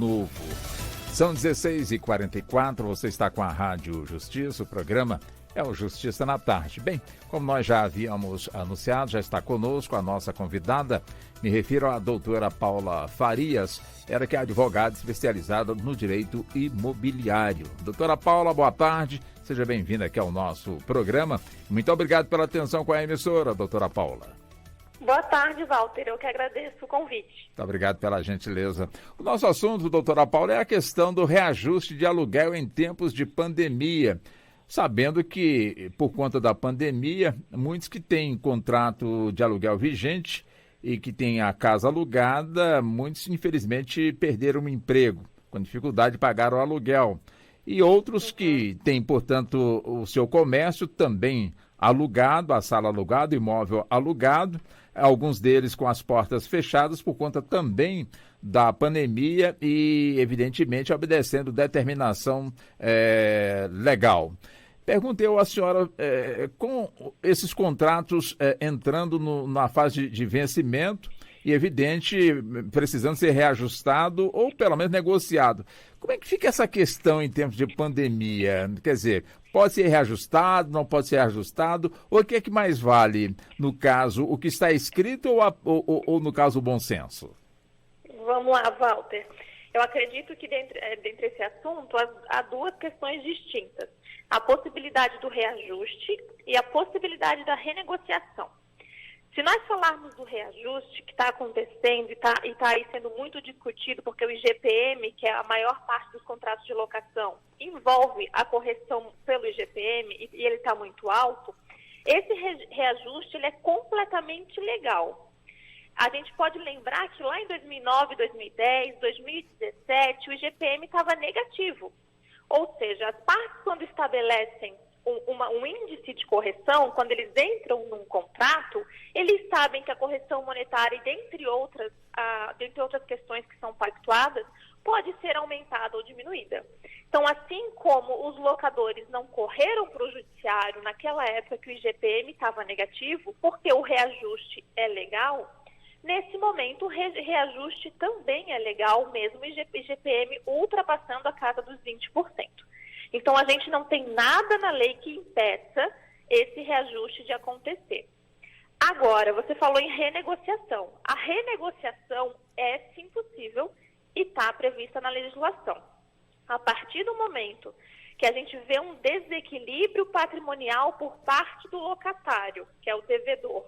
Novo. São 16h44, você está com a Rádio Justiça, o programa é o Justiça na Tarde. Bem, como nós já havíamos anunciado, já está conosco a nossa convidada, me refiro à doutora Paula Farias, ela que é advogada especializada no direito imobiliário. Doutora Paula, boa tarde, seja bem-vinda aqui ao nosso programa. Muito obrigado pela atenção com a emissora, doutora Paula. Boa tarde, Walter. Eu que agradeço o convite. Muito obrigado pela gentileza. O nosso assunto, doutora Paula, é a questão do reajuste de aluguel em tempos de pandemia. Sabendo que, por conta da pandemia, muitos que têm contrato de aluguel vigente e que têm a casa alugada, muitos, infelizmente, perderam o emprego, com dificuldade de pagar o aluguel. E outros que têm, portanto, o seu comércio também alugado, a sala alugada, o imóvel alugado, alguns deles com as portas fechadas por conta também da pandemia e, evidentemente, obedecendo determinação legal. Perguntei à senhora, com esses contratos entrando na fase de vencimento e, evidente, precisando ser reajustado ou, pelo menos, negociado, como é que fica essa questão em tempos de pandemia? Quer dizer, pode ser reajustado, não pode ser reajustado? Ou o que é que mais vale, no caso, o que está escrito ou no caso, o bom senso? Vamos lá, Walter. Eu acredito que dentro esse assunto há duas questões distintas. A possibilidade do reajuste e a possibilidade da renegociação. Se nós falarmos do reajuste que está acontecendo e está aí sendo muito discutido, porque o IGPM, que é a maior parte dos contratos de locação, envolve a correção pelo IGPM e ele está muito alto, esse reajuste ele é completamente legal. A gente pode lembrar que lá em 2009, 2010, 2017, o IGPM estava negativo. Ou seja, as partes, quando estabelecem um índice de correção, quando eles entram num contrato, eles sabem que a correção monetária, dentre outras questões que são pactuadas, pode ser aumentada ou diminuída. Então, assim como os locadores não correram para o judiciário naquela época que o IGPM estava negativo, porque o reajuste é legal, nesse momento o reajuste também é legal, mesmo o IGPM ultrapassando a casa dos 20%. Então, a gente não tem nada na lei que impeça esse reajuste de acontecer. Agora, você falou em renegociação. A renegociação é sim possível e está prevista na legislação. A partir do momento que a gente vê um desequilíbrio patrimonial por parte do locatário, que é o devedor,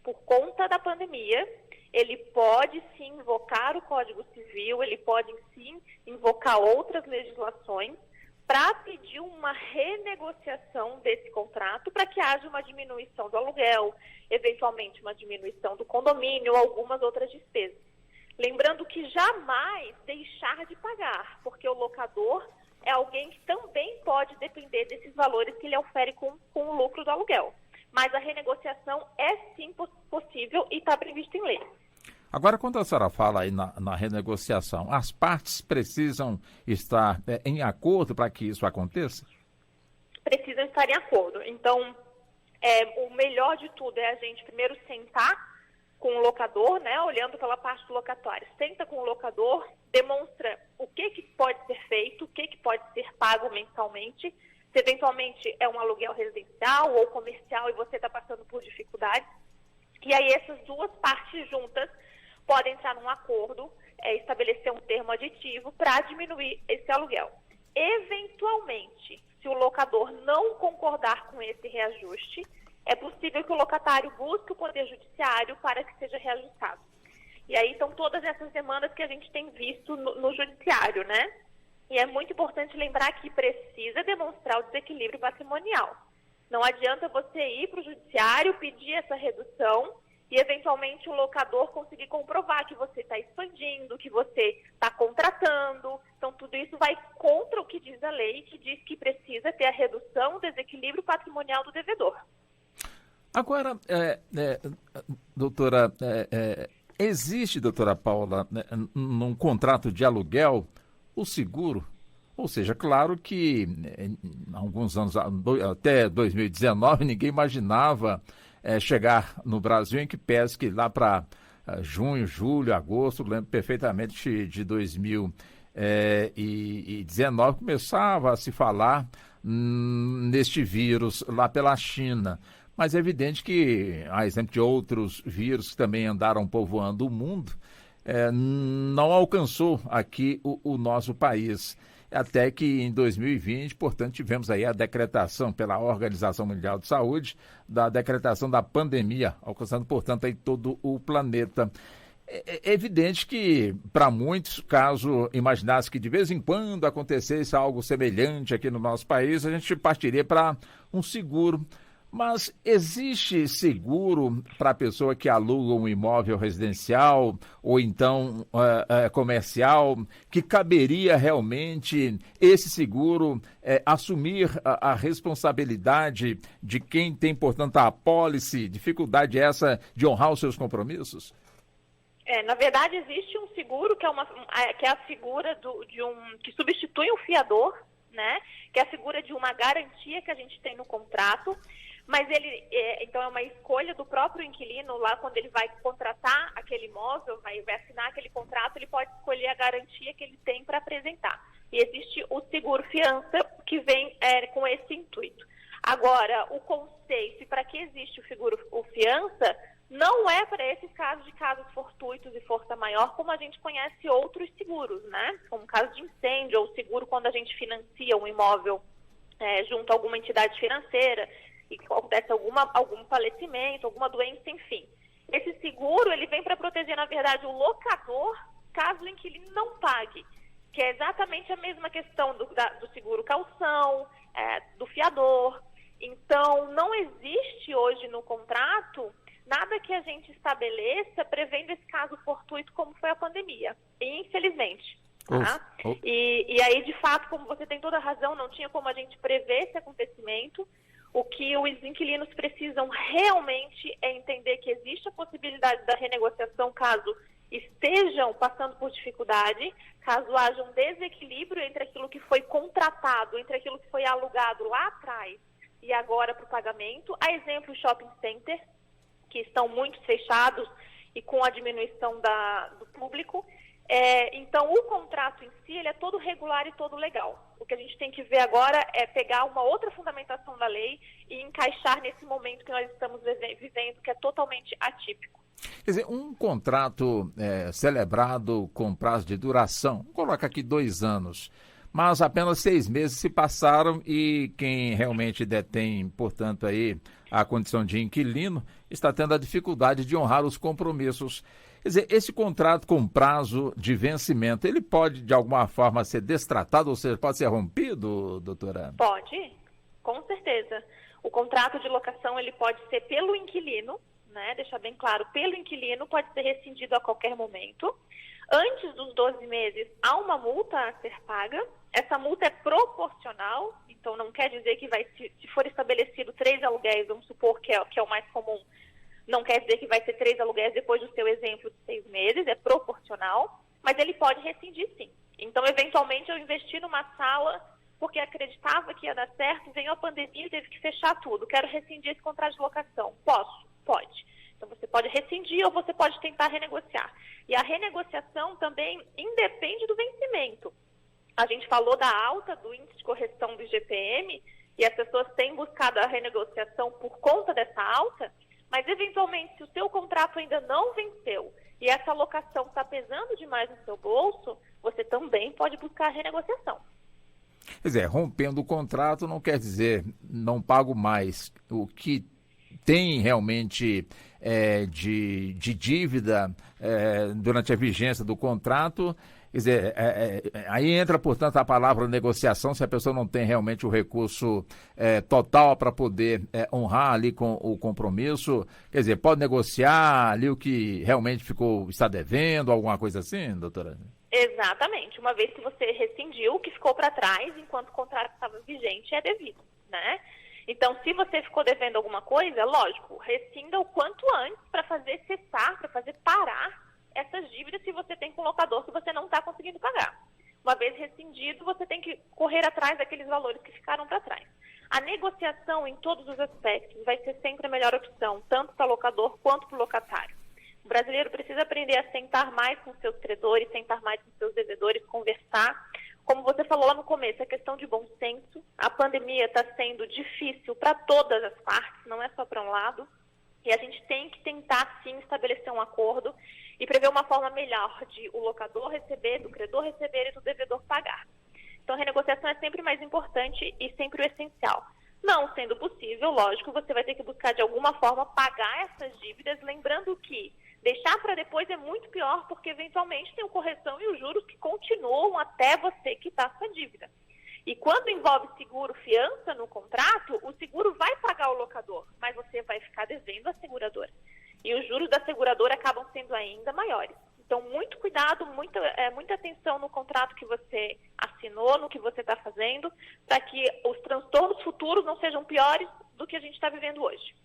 por conta da pandemia, ele pode sim invocar o Código Civil, ele pode sim invocar outras legislações para pedir uma renegociação desse contrato para que haja uma diminuição do aluguel, eventualmente uma diminuição do condomínio ou algumas outras despesas. Lembrando que jamais deixar de pagar, porque o locador é alguém que também pode depender desses valores que ele ofere com o lucro do aluguel. Mas a renegociação é sim possível e está prevista em lei. Agora, quando a senhora fala aí na renegociação, as partes precisam estar em acordo para que isso aconteça? Precisam estar em acordo. Então, o melhor de tudo é a gente primeiro sentar com o locador, né, olhando pela parte do locatário. Senta com o locador, demonstra o que pode ser feito, o que pode ser pago mensalmente, se eventualmente é um aluguel residencial ou comercial e você está passando por dificuldades. E aí essas duas partes juntas podem entrar num acordo, estabelecer um termo aditivo para diminuir esse aluguel. Eventualmente, se o locador não concordar com esse reajuste, é possível que o locatário busque o Poder Judiciário para que seja reajustado. E aí são todas essas demandas que a gente tem visto no Judiciário, né? E é muito importante lembrar que precisa demonstrar o desequilíbrio patrimonial. Não adianta você ir para o Judiciário, pedir essa redução e, eventualmente, o locador conseguir comprovar que você está expandindo, que você está contratando. Então, tudo isso vai contra o que diz a lei, que diz que precisa ter a redução do desequilíbrio patrimonial do devedor. Agora, doutora, existe, doutora Paula, num contrato de aluguel, o seguro? Ou seja, claro que há alguns anos, até 2019, ninguém imaginava chegar no Brasil em que pese que lá para junho, julho, agosto, lembro perfeitamente de 2019, começava a se falar neste vírus lá pela China. Mas é evidente que, a exemplo de outros vírus que também andaram povoando o mundo, não alcançou aqui o nosso país. Até que em 2020, portanto, tivemos aí a decretação pela Organização Mundial de Saúde, da decretação da pandemia, alcançando, portanto, aí todo o planeta. É evidente que, para muitos, caso imaginasse que de vez em quando acontecesse algo semelhante aqui no nosso país, a gente partiria para um seguro. Mas existe seguro para a pessoa que aluga um imóvel residencial ou então comercial, que caberia realmente esse seguro assumir a responsabilidade de quem tem, portanto, a apólice, dificuldade essa de honrar os seus compromissos? Na verdade, existe um seguro que é a figura que substitui o fiador, né? Que é a figura de uma garantia que a gente tem no contrato. Mas então é uma escolha do próprio inquilino lá, quando ele vai contratar aquele imóvel, vai assinar aquele contrato, ele pode escolher a garantia que ele tem para apresentar. E existe o seguro fiança, que vem com esse intuito. Agora, o conceito, para que existe o fiança, não é para esses casos de casos fortuitos e força maior, como a gente conhece outros seguros, né? Como caso de incêndio, ou seguro quando a gente financia um imóvel junto a alguma entidade financeira, e acontece algum falecimento, alguma doença, enfim. Esse seguro, ele vem para proteger, na verdade, o locador, caso o inquilino não pague, que é exatamente a mesma questão do seguro caução, do fiador. Então, não existe hoje no contrato nada que a gente estabeleça prevendo esse caso fortuito como foi a pandemia, infelizmente. Tá? E aí, de fato, como você tem toda a razão, não tinha como a gente prever esse acontecimento. O que os inquilinos precisam realmente é entender que existe a possibilidade da renegociação caso estejam passando por dificuldade, caso haja um desequilíbrio entre aquilo que foi contratado, entre aquilo que foi alugado lá atrás e agora para o pagamento. A exemplo, shopping center, que estão muito fechados e com a diminuição do público. Então, o contrato em si, ele é todo regular e todo legal. O que a gente tem que ver agora é pegar uma outra fundamentação da lei e encaixar nesse momento que nós estamos vivendo, que é totalmente atípico. Quer dizer, um contrato celebrado com prazo de duração, coloca aqui 2 anos, mas apenas 6 meses se passaram e quem realmente detém, portanto, aí a condição de inquilino, está tendo a dificuldade de honrar os compromissos. Quer dizer, esse contrato com prazo de vencimento, ele pode, de alguma forma, ser destratado, ou seja, pode ser rompido, doutora? Pode, com certeza. O contrato de locação, ele pode ser pelo inquilino, né? Deixar bem claro, pelo inquilino, pode ser rescindido a qualquer momento. Antes dos 12 meses, há uma multa a ser paga. Essa multa é proporcional, então não quer dizer que se for estabelecido 3 aluguéis, vamos supor que é o mais comum, não quer dizer que vai ser 3 aluguéis depois do seu exemplo de 6 meses, é proporcional, mas ele pode rescindir sim. Então, eventualmente, eu investi numa sala porque acreditava que ia dar certo, veio a pandemia e teve que fechar tudo. Quero rescindir esse contrato de locação. Posso? Pode. Então, você pode rescindir ou você pode tentar renegociar. E a renegociação também independe do vencimento. A gente falou da alta do índice de correção do IGPM e as pessoas têm buscado a renegociação por conta dessa alta, mas, eventualmente, se o seu contrato ainda não venceu e essa locação está pesando demais no seu bolso, você também pode buscar a renegociação. Quer dizer, rompendo o contrato não quer dizer não pago mais. O que tem realmente de dívida durante a vigência do contrato, quer dizer, aí entra, portanto, a palavra negociação, se a pessoa não tem realmente o recurso total para poder honrar ali com o compromisso, quer dizer, pode negociar ali o que realmente está devendo, alguma coisa assim, doutora? Exatamente. Uma vez que você rescindiu, o que ficou para trás, enquanto o contrato estava vigente, é devido, né? Então, se você ficou devendo alguma coisa, lógico, rescinda o quanto antes para fazer cessar, para fazer parar essas dívidas se você tem com o locador que você não está conseguindo pagar. Uma vez rescindido, você tem que correr atrás daqueles valores que ficaram para trás. A negociação, em todos os aspectos, vai ser sempre a melhor opção, tanto para o locador quanto para o locatário. brasileiro precisa aprender a sentar mais com seus credores, sentar mais com seus devedores, conversar. Como você falou lá no começo, é questão de bom senso. A pandemia está sendo difícil para todas as partes, não é só para um lado. E a gente tem que tentar, sim, estabelecer um acordo e prever uma forma melhor de o locador receber, do credor receber e do devedor pagar. Então, a renegociação é sempre mais importante e sempre o essencial. Não sendo possível, lógico, você vai ter que buscar de alguma forma pagar essas dívidas, lembrando que deixar para depois é muito pior, porque eventualmente tem o correção e os juros que continuam até você quitar sua dívida. E quando envolve seguro, fiança no contrato, o seguro vai pagar o locador, mas você vai ficar devendo a seguradora. E os juros da seguradora acabam sendo ainda maiores. Então, muito cuidado, muita atenção no contrato que você assinou, no que você está fazendo, para que os transtornos futuros não sejam piores do que a gente está vivendo hoje.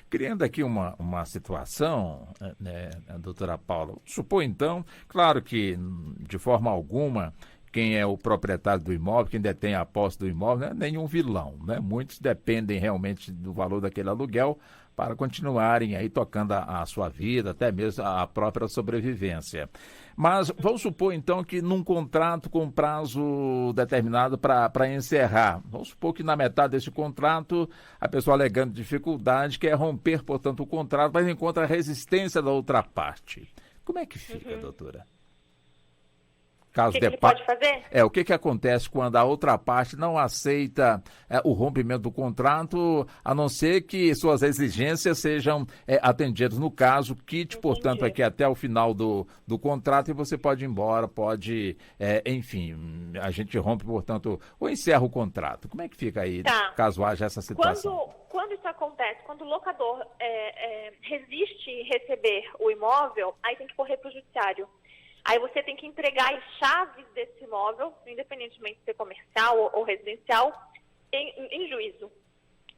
Criando aqui uma situação, né, doutora Paula, supor então, claro que de forma alguma, quem é o proprietário do imóvel, quem detém a posse do imóvel, não é nenhum vilão, né? Muitos dependem realmente do valor daquele aluguel para continuarem aí tocando a sua vida, até mesmo a própria sobrevivência. Mas vamos supor então que num contrato com prazo determinado para encerrar, vamos supor que na metade desse contrato a pessoa alegando dificuldade quer romper, portanto, o contrato, mas encontra a resistência da outra parte. Como é que fica, doutora? O que ele pode fazer? O que acontece quando a outra parte não aceita o rompimento do contrato, a não ser que suas exigências sejam atendidas. No caso, quite, portanto, aqui até o final do contrato e você pode ir embora, enfim, a gente rompe, portanto, ou encerra o contrato. Como é que fica aí, caso haja essa situação? Quando isso acontece, quando o locador resiste em receber o imóvel, aí tem que correr para o judiciário. Aí você tem que entregar as chaves desse imóvel, independentemente de ser comercial ou residencial, em juízo.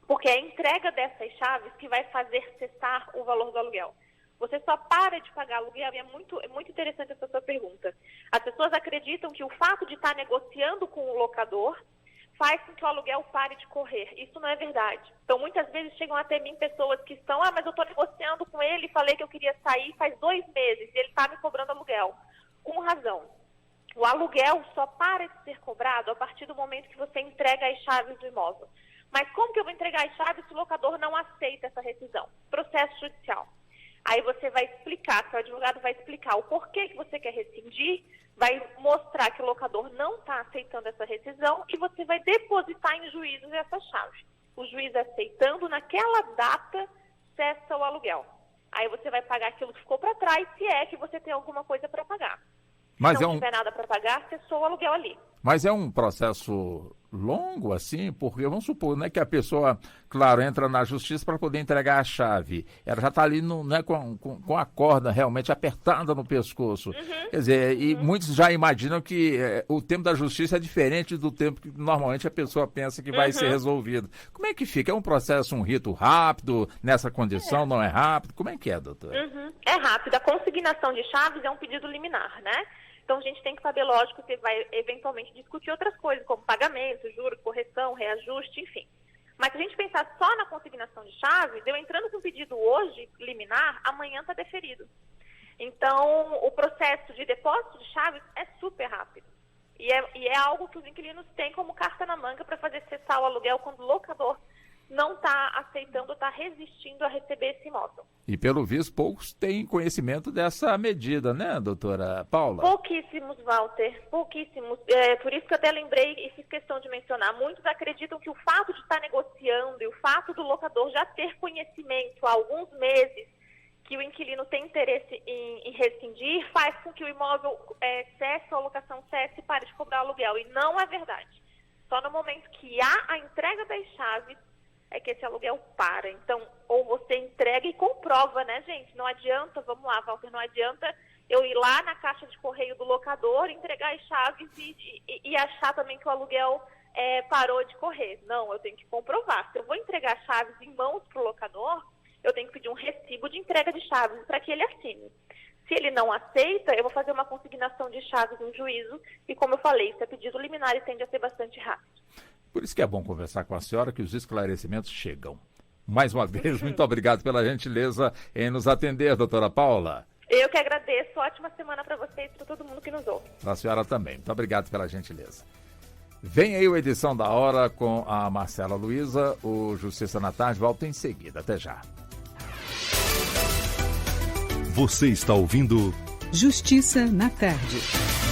Porque é a entrega dessas chaves que vai fazer cessar o valor do aluguel. Você só para de pagar aluguel, e é muito interessante essa sua pergunta. As pessoas acreditam que o fato de estar negociando com o locador faz com que o aluguel pare de correr. Isso não é verdade. Então, muitas vezes chegam até mim pessoas que estão, mas eu estou negociando com ele, falei que eu queria sair faz 2 meses, e ele está me cobrando aluguel. Com razão. O aluguel só para de ser cobrado a partir do momento que você entrega as chaves do imóvel. Mas como que eu vou entregar as chaves se o locador não aceita essa rescisão? Processo judicial. Aí você vai explicar, seu advogado vai explicar o porquê que você quer rescindir, vai mostrar que o locador não está aceitando essa rescisão e você vai depositar em juízo essa chave. O juiz aceitando, naquela data, cessa o aluguel. Aí você vai pagar aquilo que ficou para trás, se é que você tem alguma coisa para pagar. Mas se não tiver nada para pagar, cessou o aluguel ali. Mas é um processo longo, assim, porque vamos supor, né, que a pessoa, claro, entra na justiça para poder entregar a chave. Ela já está ali com a corda realmente apertada no pescoço. Quer dizer, e muitos já imaginam que o tempo da justiça é diferente do tempo que normalmente a pessoa pensa que vai ser resolvido. Como é que fica? É um processo, um rito rápido, nessa condição, não é rápido? Como é que é, doutora? É rápido. A consignação de chaves é um pedido liminar, né? Então, a gente tem que saber, lógico, que vai eventualmente discutir outras coisas, como pagamento, juros, correção, reajuste, enfim. Mas se a gente pensar só na consignação de chaves, eu entrando com um pedido hoje, liminar, amanhã está deferido. Então, o processo de depósito de chaves é super rápido. E é algo que os inquilinos têm como carta na manga para fazer cessar o aluguel quando o locador não está aceitando, está resistindo a receber esse imóvel. E, pelo visto, poucos têm conhecimento dessa medida, né, doutora Paula? Pouquíssimos, Walter, pouquíssimos. Por isso que eu até lembrei e fiz questão de mencionar. Muitos acreditam que o fato de estar negociando e o fato do locador já ter conhecimento há alguns meses que o inquilino tem interesse em rescindir, faz com que o imóvel cesse, a locação cesse e pare de cobrar aluguel. E não é verdade. Só no momento que há a entrega das chaves, é que esse aluguel para. Então, ou você entrega e comprova, né, gente? Não adianta, vamos lá, Walter, não adianta eu ir lá na caixa de correio do locador, entregar as chaves e achar também que o aluguel parou de correr. Não, eu tenho que comprovar. Se eu vou entregar chaves em mãos para o locador, eu tenho que pedir um recibo de entrega de chaves para que ele assine. Se ele não aceita, eu vou fazer uma consignação de chaves no juízo e, como eu falei, isso é pedido liminar e tende a ser bastante rápido. Por isso que é bom conversar com a senhora, que os esclarecimentos chegam. Mais uma vez, muito obrigado pela gentileza em nos atender, doutora Paula. Eu que agradeço. Ótima semana para vocês e para todo mundo que nos ouve. Para a senhora também. Muito obrigado pela gentileza. Vem aí a edição da hora com a Marcela Luiza. O Justiça na Tarde volta em seguida. Até já. Você está ouvindo Justiça na Tarde.